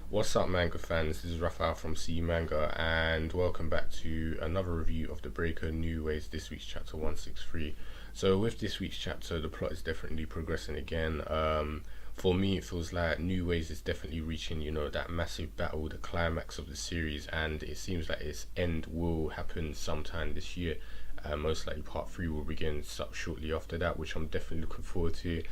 What's up, manga fans? This is Raphael from C Manga, and welcome back to another review of the Breaker New Ways. This week's chapter 163. So, with this week's chapter, the plot is definitely progressing again. For me, it feels like New Ways is definitely reaching, that massive battle, the climax of the series, and it seems like its end will happen sometime this year. Most likely, part 3 will begin shortly after that, which I'm definitely looking forward to.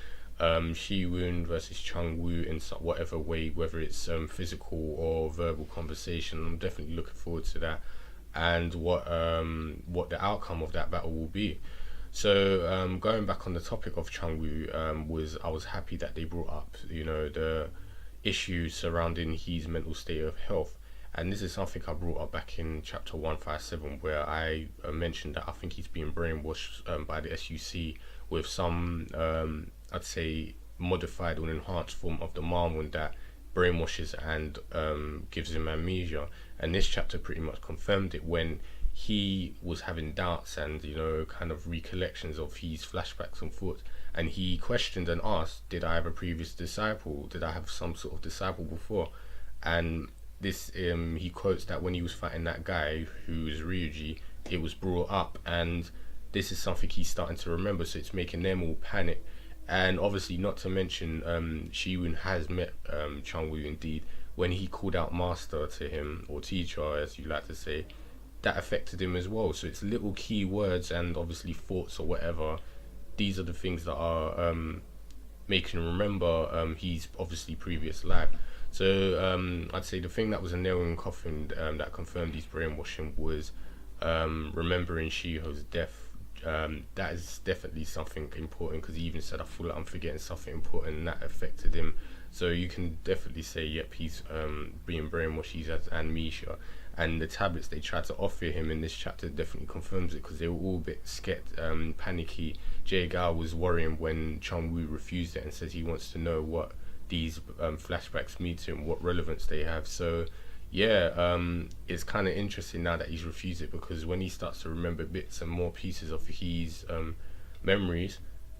Shi-Woon versus Chun-Woo in whatever way, whether it's physical or verbal conversation. I'm definitely looking forward to that, and what the outcome of that battle will be. So going back on the topic of Chun-Woo, I was happy that they brought up the issues surrounding his mental state of health. And this is something I brought up back in chapter 157, where I mentioned that I think he's being brainwashed by the SUC with some, I'd say, modified or enhanced form of the Marmon that brainwashes and gives him amnesia. And this chapter pretty much confirmed it when he was having doubts and, kind of recollections of his flashbacks and thoughts. And he questioned and asked, did I have a previous disciple? Did I have some sort of disciple before? And this he quotes that when he was fighting that guy who was Ryuji, it was brought up, and this is something he's starting to remember, so it's making them all panic. And obviously, not to mention, Shi-Woon has met Chun-Woo indeed. When he called out master to him, or teacher as you like to say, that affected him as well. So it's little key words and obviously thoughts or whatever. These are the things that are making him remember his obviously previous life. So I'd say the thing that was a nail in the coffin that confirmed his brainwashing was remembering Shi-Ho's death. That is definitely something important, because he even said, I feel like I'm forgetting something important, and that affected him. So you can definitely say, yep, he's being brainwashed, he has amnesia. And the tablets they tried to offer him in this chapter definitely confirms it, because they were all a bit scared, panicky. Jae-Gal was worrying when Chun-Woo refused it and says he wants to know what these flashbacks mean to him, what relevance they have. So yeah, it's kind of interesting now that he's refused it, because when he starts to remember bits and more pieces of his memories,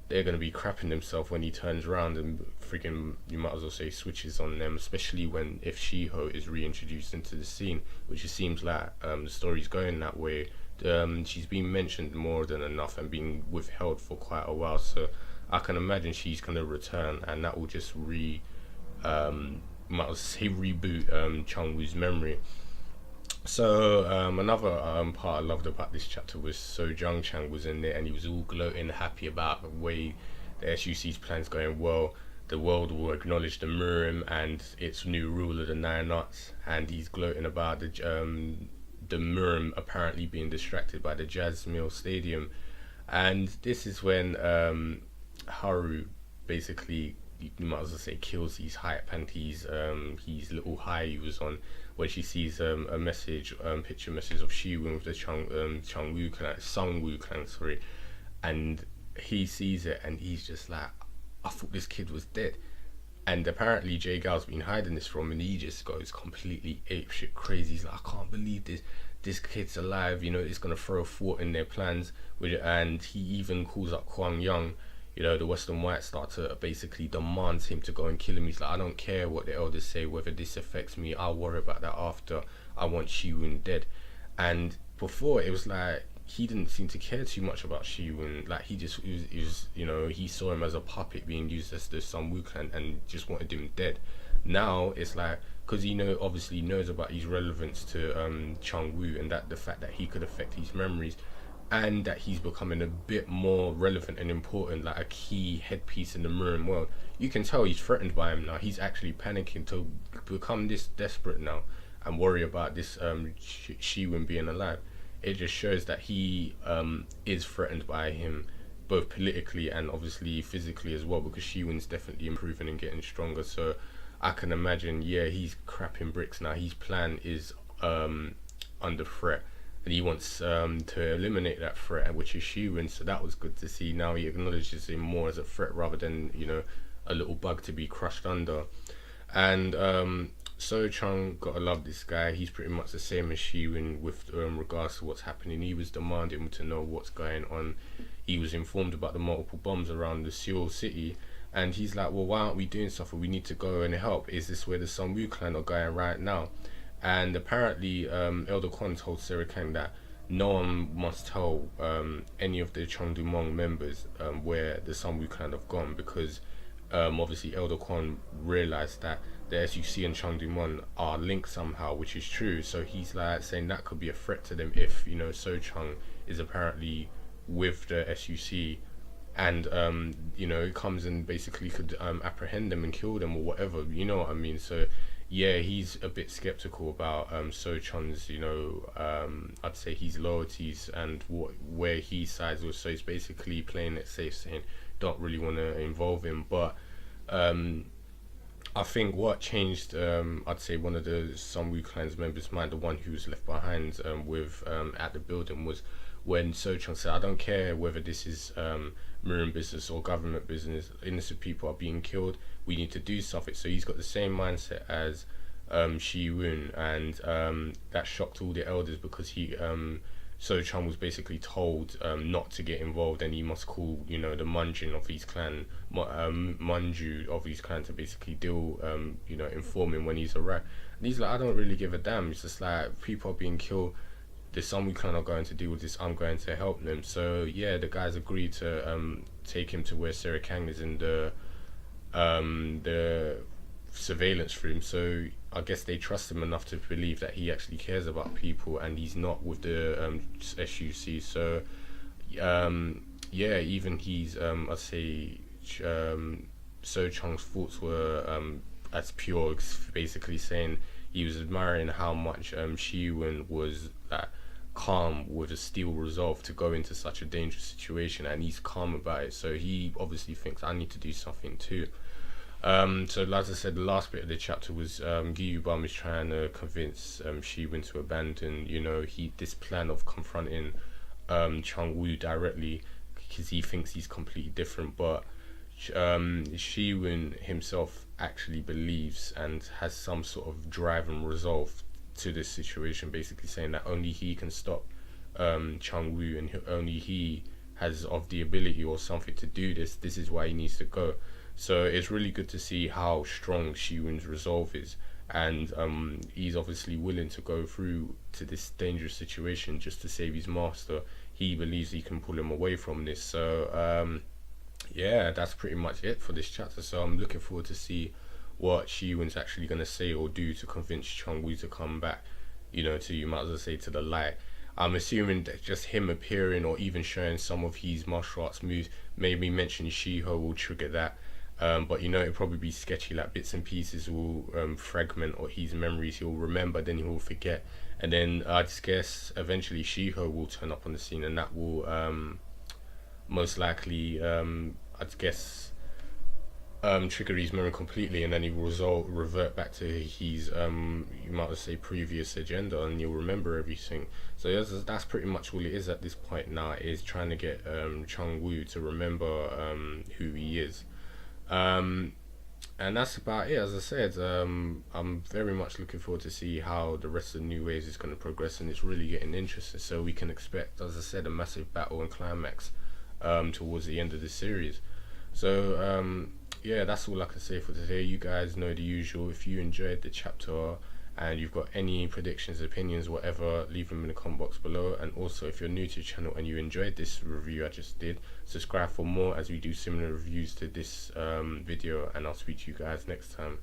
they're going to be crapping themselves when he turns around and freaking, you might as well say, switches on them, especially if Shi-Ho is reintroduced into the scene, which it seems like the story's going that way. She's been mentioned more than enough and been withheld for quite a while, so I can imagine she's going to return, and that will just might as well say reboot Chun-Woo's memory. So another part I loved about this chapter was Jung-Chang was in there, and he was all gloating, happy about the way the SUC's plans going well. The world will acknowledge the Murim and its new ruler, the Nine Arts, and he's gloating about the Murim apparently being distracted by the Jazz Mill Stadium. And this is when Haru basically, you might as well say, kills his hype and his little high he was on, when she sees a message, picture message of Shi-Woon with the Chun-Woo clan, Sung-Woo clan, sorry, and he sees it and he's just like, I thought this kid was dead. And apparently Jae-Gal's been hiding this from him, and he just goes completely apeshit crazy. He's like, I can't believe this kid's alive, it's gonna throw a thought in their plans. And he even calls up Kwang Young, the Western Whites start to basically demand him to go and kill him. He's like, I don't care what the elders say, whether this affects me, I'll worry about that after. I want Shi-Woon dead. And before, it was like he didn't seem to care too much about Shi-Woon. Like, he just was he saw him as a puppet being used as the Sun Woo clan and just wanted him dead. Now it's like, because he obviously knows about his relevance to Chung-Woo, and that the fact that he could affect his memories, and that he's becoming a bit more relevant and important, like a key headpiece in the Murim world. You can tell he's threatened by him now. He's actually panicking to become this desperate now and worry about this Shi-Woon being alive. It just shows that he is threatened by him, both politically and obviously physically as well, because Shi-Woon's definitely improving and getting stronger. So I can imagine, yeah, he's crapping bricks now. His plan is under threat, and he wants to eliminate that threat, which is Shi-Woon. So that was good to see. Now he acknowledges him more as a threat rather than a little bug to be crushed under. And So-Chun, gotta love this guy. He's pretty much the same as Shi-Woon with regards to what's happening. He was demanding to know what's going on. He was informed about the multiple bombs around the Seoul city, And he's like, well, why aren't we doing stuff? We need to go and help. Is this where the Sun-Woo clan are going right now? And apparently, Elder Kwon told Sarah Kang that no one must tell any of the Chongdu-mong members where the Sun-Woo clan have gone, because obviously Elder Kwon realized that the SUC and Chongdu-mon are linked somehow, which is true. So he's like saying that could be a threat to them if, you know, So-Chun is apparently with the SUC, and you know, it comes and basically could apprehend them and kill them or whatever, you know what I mean? So yeah, he's a bit skeptical about So-Chun's, you know, I'd say his loyalties and where he sides with. So he's basically playing it safe, saying don't really want to involve him. But I think what changed, I'd say one of the Sun-Woo clan's members' mind, the one who was left behind with at the building, was when So-Chun said, I don't care whether this is Marine business or government business, innocent people are being killed, we need to do something. So he's got the same mindset as Shi-Woon, and that shocked all the elders, because he So-Chun was basically told not to get involved, and he must call, you know, the Munjin of his clan, Munju of his clan, to basically deal, you know, inform him when he's arrived. And he's like, I don't really give a damn. It's just like, people are being killed, the Sun-Woo clan are going to deal with this, I'm going to help them. So yeah, the guys agreed to take him to where Sarah Kang is in the surveillance room. So I guess they trust him enough to believe that he actually cares about people and he's not with the SUC. So yeah, even he's I'd say So-Chun's thoughts were as pure, basically saying he was admiring how much Shi-Woon was calm with a steel resolve to go into such a dangerous situation, and he's calm about it. So he obviously thinks, I need to do something too. So as I said, the last bit of the chapter was Gyu-Bum is trying to convince Shi-Woon to abandon, you know, this plan of confronting Chun-Woo directly, because he thinks he's completely different. But Shi-Woon himself actually believes and has some sort of drive and resolve to this situation, basically saying that only he can stop Chun-Woo, and only he has of the ability or something to do this. This is why he needs to go. So it's really good to see how strong Shi-Woon's resolve is, and he's obviously willing to go through to this dangerous situation just to save his master. He believes he can pull him away from this. So yeah, that's pretty much it for this chapter. So I'm looking forward to see what Shi-Woon's actually going to say or do to convince Chun-Woo to come back, you know, to, you might as well say, to the light. I'm assuming that just him appearing or even showing some of his martial arts moves, maybe mention Shi-Ho will trigger that. But you know, it'll probably be sketchy, like bits and pieces will fragment, or his memories he'll remember, then he will forget, and then I just guess eventually Shi-Ho will turn up on the scene, and that will most likely I'd guess trigger his memory completely, and then he will revert back to his you might as say previous agenda, and you'll remember everything. So that's pretty much all it is at this point now, is trying to get Chun-Woo to remember who he is. And that's about it. As I said, I'm very much looking forward to see how the rest of the New Waves is going to progress, and it's really getting interesting. So we can expect, as I said, a massive battle and climax towards the end of the series. So yeah, that's all I can say for today. You guys know the usual. If you enjoyed the chapter and you've got any predictions, opinions, whatever, leave them in the comment box below. And also, if you're new to the channel and you enjoyed this review I just did, subscribe for more as we do similar reviews to this video, and I'll speak to you guys next time.